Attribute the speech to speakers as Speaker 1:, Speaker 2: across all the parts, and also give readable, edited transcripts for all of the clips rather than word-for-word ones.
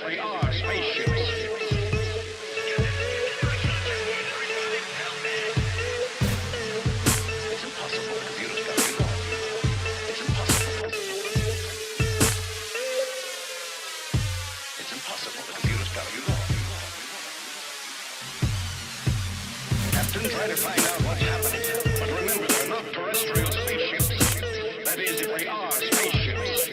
Speaker 1: they are spaceships. It's impossible. Computers got you wrong. It's impossible. It's impossible. The computers got you wrong. Captain, try to find out what's happening. But remember, they're not terrestrial spaceships. That is, if they are spaceships.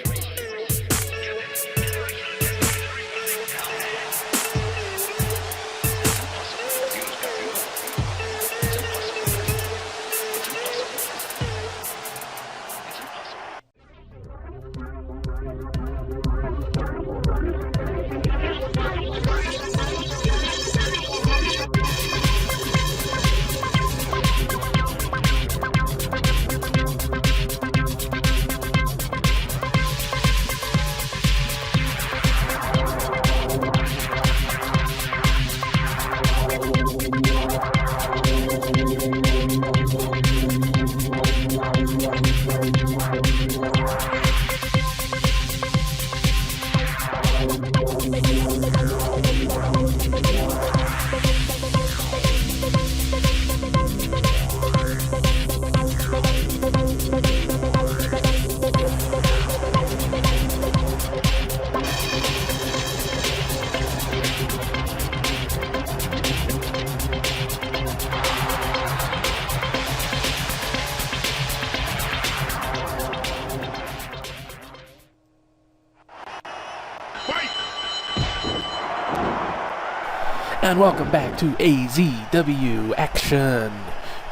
Speaker 2: And welcome back to AZW Action.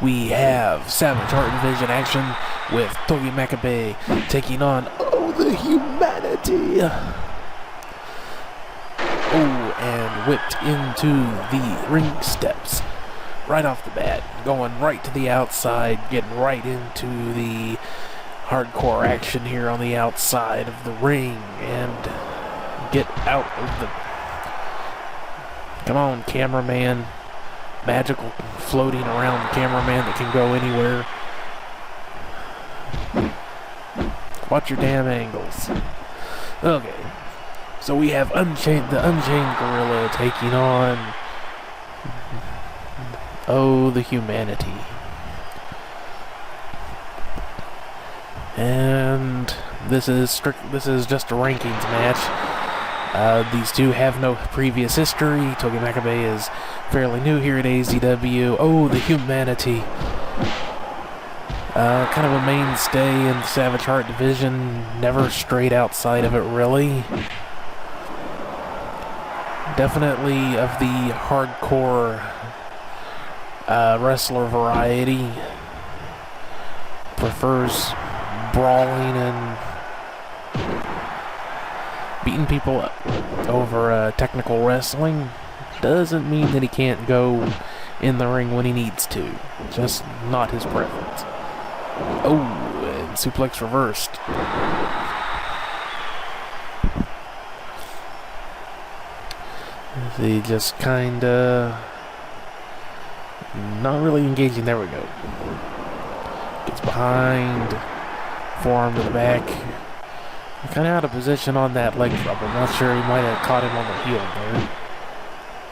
Speaker 2: We have Savage Heart Division action with Togi Makabe taking on the Humanity. And whipped into the ring steps right off the bat, going right to the outside, getting right into the hardcore action here on the outside of the ring, and get out of the... Come on, cameraman. Magical floating around cameraman that can go anywhere. Watch your damn angles. Okay. So we have the Unchained Gorilla taking on the Humanity. And this is just a rankings match. These two have no previous history. Togi Makabe is fairly new here at AZW. The Humanity. Kind of a mainstay in the Savage Heart division. Never strayed outside of it, really. Definitely of the hardcore wrestler variety. Prefers brawling and beating people up over technical wrestling. Doesn't mean that he can't go in the ring when he needs to. Just not his preference. And suplex reversed. He just kinda not really engaging. There we go. Gets behind, forearm to the back. Kind of out of position on that leg drop. I'm not sure, he might have caught him on the heel there.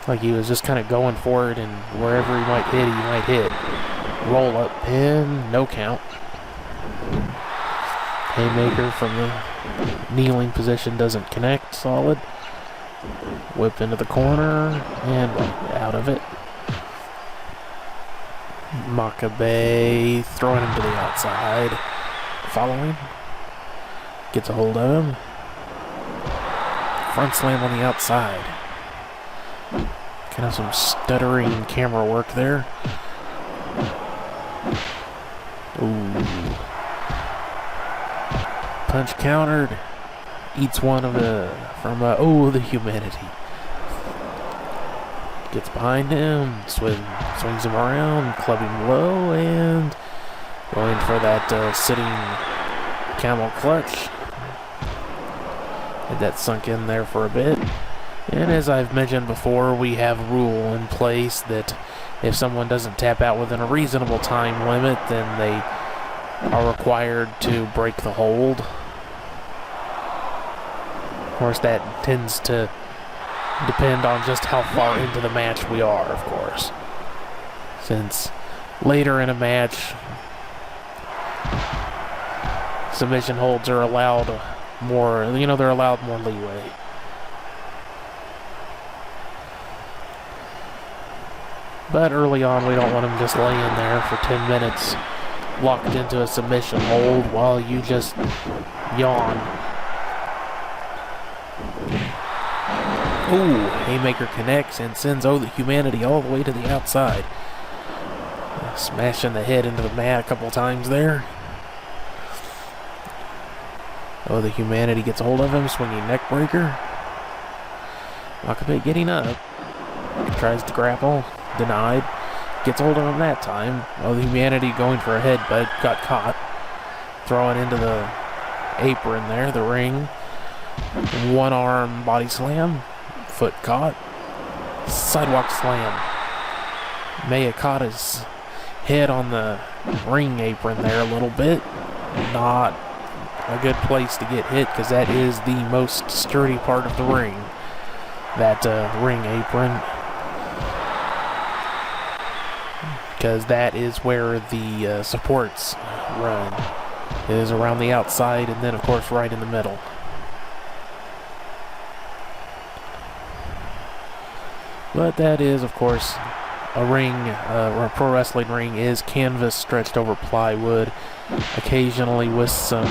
Speaker 2: Like he was just kind of going for it, and wherever he might hit. Roll up pin, no count. Haymaker from the kneeling position doesn't connect, solid. Whip into the corner, and out of it. Makabe throwing him to the outside. Following. Gets a hold of him. Front slam on the outside. Kind of some stuttering camera work there. Punch countered. Eats one of the Humanity. Gets behind him. Swings him around. Clubbing low. And going for that sitting camel clutch. Had that sunk in there for a bit. And as I've mentioned before, we have a rule in place that if someone doesn't tap out within a reasonable time limit, then they are required to break the hold. Of course, that tends to depend on just how far into the match we are, of course. Since later in a match, submission holds are allowed more, they're allowed more leeway. But early on, we don't want him just laying there for 10 minutes locked into a submission hold while you just yawn. Ooh, haymaker connects and sends the Humanity all the way to the outside. Smashing the head into the mat a couple times there. The Humanity gets a hold of him, swinging neck breaker. Makabe getting up. Tries to grapple. Denied. Gets hold of him that time. The Humanity going for a headbutt. Got caught. Throwing into the apron there, the ring. One arm body slam. Foot caught. Sidewalk slam. Maya caught his head on the ring apron there a little bit. Not a good place to get hit because that is the most sturdy part of the ring. That ring apron. Because that is where the supports run. It is around the outside and then of course right in the middle. But that is of course a ring, or a pro wrestling ring is canvas stretched over plywood, occasionally with some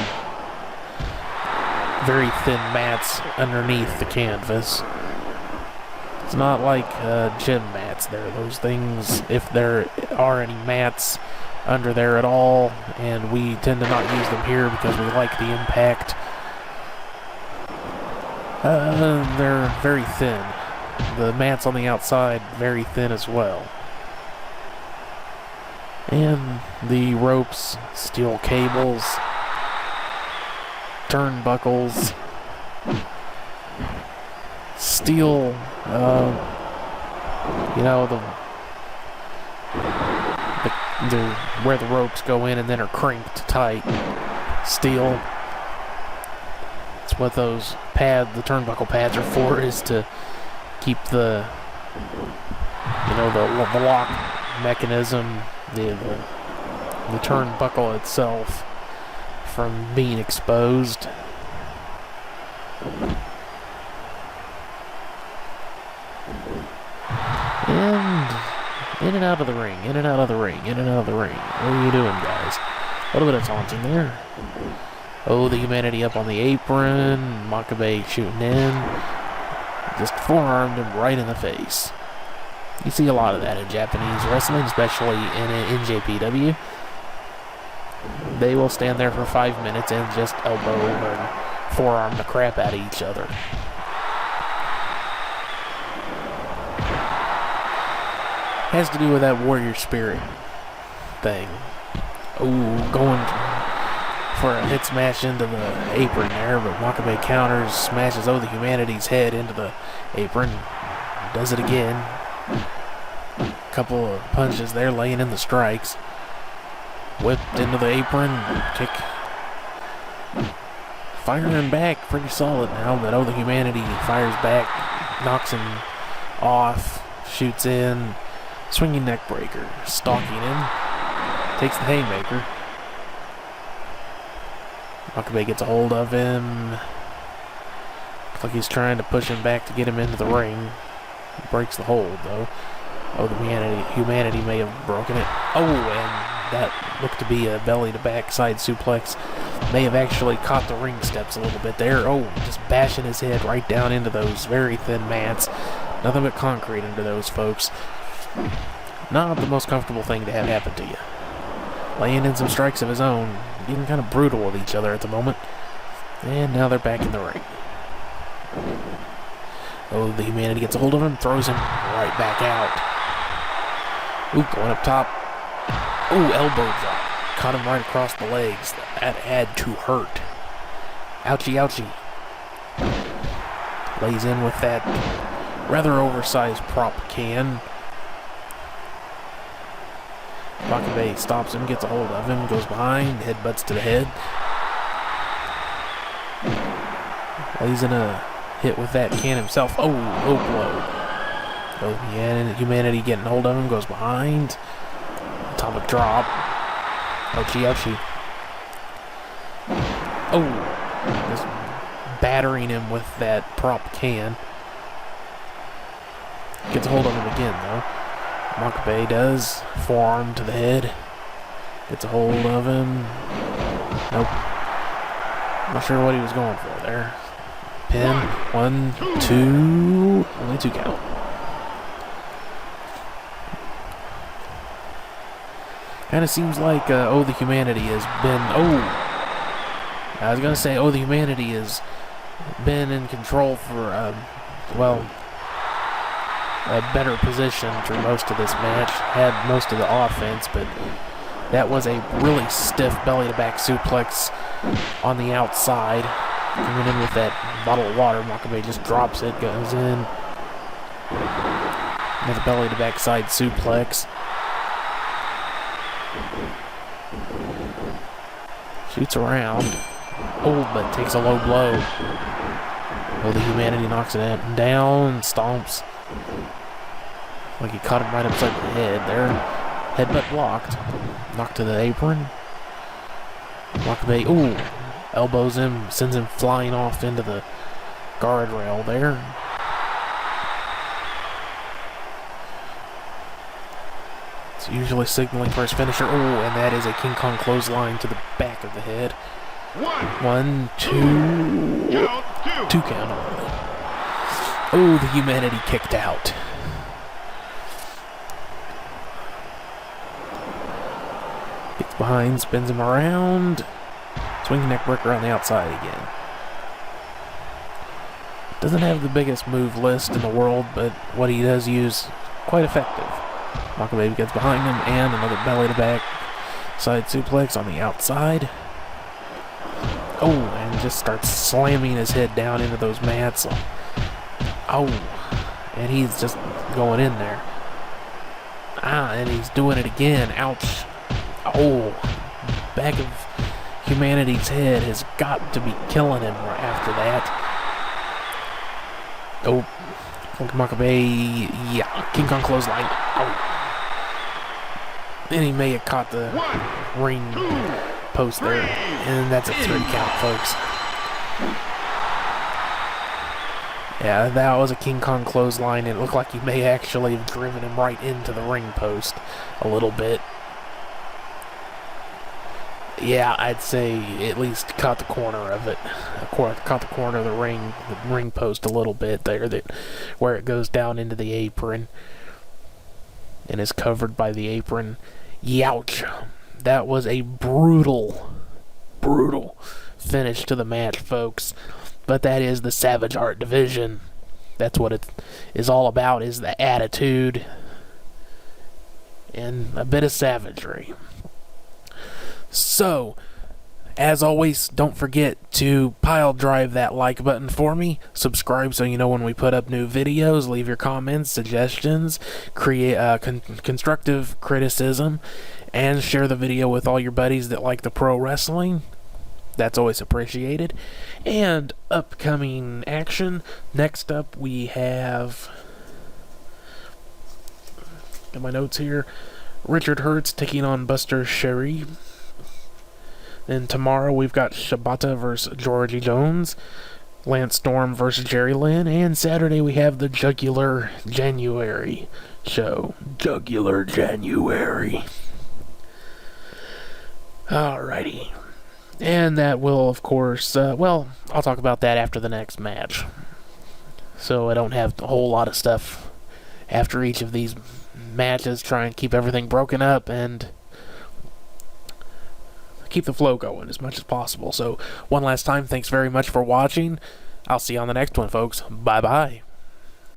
Speaker 2: very thin mats underneath the canvas. It's not like gym mats there. Those things, if there are any mats under there at all, and we tend to not use them here because we like the impact, they're very thin. The mats on the outside, very thin as well. And the ropes, steel cables, turnbuckles, steel, where the ropes go in and then are crimped tight. Steel. It's what those pads, the turnbuckle pads are for, is to keep the lock mechanism, the turnbuckle itself from being exposed. And in and out of the ring, in and out of the ring, in and out of the ring. What are you doing, guys? A little bit of taunting there. The Humanity up on the apron. Makabe shooting in. Just forearmed him right in the face. You see a lot of that in Japanese wrestling, especially in NJPW. They will stand there for 5 minutes and just elbow and forearm the crap out of each other. Has to do with that warrior spirit thing. Going for a hit smash into the apron there, but Makabe counters, smashes the Humanity's head into the apron. Does it again. Couple of punches there, laying in the strikes. Whipped into the apron. Kick. Firing back pretty solid now, but the Humanity fires back, knocks him off, shoots in, swinging neck breaker, stalking him, takes the haymaker. Makabe gets a hold of him. Looks like he's trying to push him back to get him into the ring. He breaks the hold though. The Humanity may have broken it. And that looked to be a belly to back side suplex. May have actually caught the ring steps a little bit there. Just bashing his head right down into those very thin mats. Nothing but concrete into those, folks. Not the most comfortable thing to have happen to you. Laying in some strikes of his own. Getting kind of brutal with each other at the moment. And now they're back in the ring. The Humanity gets a hold of him, throws him right back out. Going up top. Elbow drop. Caught him right across the legs. That had to hurt. Ouchie, ouchie. Lays in with that rather oversized prop can. Makabe stops him, gets a hold of him, goes behind, headbutts to the head. Lays in a hit with that can himself. Oh, low blow. Oh, yeah, Humanity getting hold of him, goes behind. Atomic drop. Ouchie, ouchie. Oh, just battering him with that prop can. Gets a hold of him again, though. Makabe does. Forearm to the head. Gets a hold of him. Nope. Not sure what he was going for there. Pin. 1, 2. Only 2 count. Kind of seems like Oh the Humanity has been... Oh! I was going to say Oh the Humanity has been in control for, well, a better position through most of this match. Had most of the offense, but that was a really stiff belly-to-back suplex on the outside. Coming in with that bottle of water, Makabe just drops it, goes in. Another belly-to-back side suplex. Shoots around. Oh, but takes a low blow. Oh, the Humanity knocks it down, stomps. Like he caught him right upside the head there. Headbutt blocked. Knocked to the apron. Makabe, ooh, elbows him, sends him flying off into the guardrail there. It's usually signaling for his finisher. Oh, and that is a King Kong clothesline to the back of the head. 1, 2. 2 count only. Oh, the Humanity kicked out. Gets behind, spins him around. Swing neck breaker on the outside again. Doesn't have the biggest move list in the world, but what he does use, quite effective. Makabe gets behind him, and another belly to back side suplex on the outside. Oh, and just starts slamming his head down into those mats. Oh, and he's just going in there. Ah, and he's doing it again. Ouch. Oh, back of Humanity's head has got to be killing him right after that. Oh, Makabe, yeah, King Kong clothesline. Oh. And he may have caught the ring post there. And that's a 3 count, folks. Yeah, that was a King Kong clothesline. It looked like he may actually have driven him right into the ring post a little bit. Yeah, I'd say at least caught the corner of it. Caught the corner of the ring post a little bit there, where it goes down into the apron and is covered by the apron. Youch! That was a brutal finish to the match, folks. But that is the Savage Art division. That's what it is all about, is the attitude and a bit of savagery. So, as always, don't forget to pile drive that like button for me. Subscribe so you know when we put up new videos. Leave your comments, suggestions, create constructive criticism, and share the video with all your buddies that like the pro wrestling. That's always appreciated. And upcoming action. Next up we have... Got my notes here. Richard Hertz taking on Buster Sherry. Then tomorrow we've got Shibata versus Georgie Jones, Lance Storm versus Jerry Lynn, and Saturday we have the Jugular January show. Jugular January. Alrighty. And that will, of course, well, I'll talk about that after the next match. So I don't have a whole lot of stuff after each of these matches. Try and keep everything broken up and keep the flow going as much as possible. So, one last time, thanks very much for watching. I'll see you on the next one, folks. Bye-bye.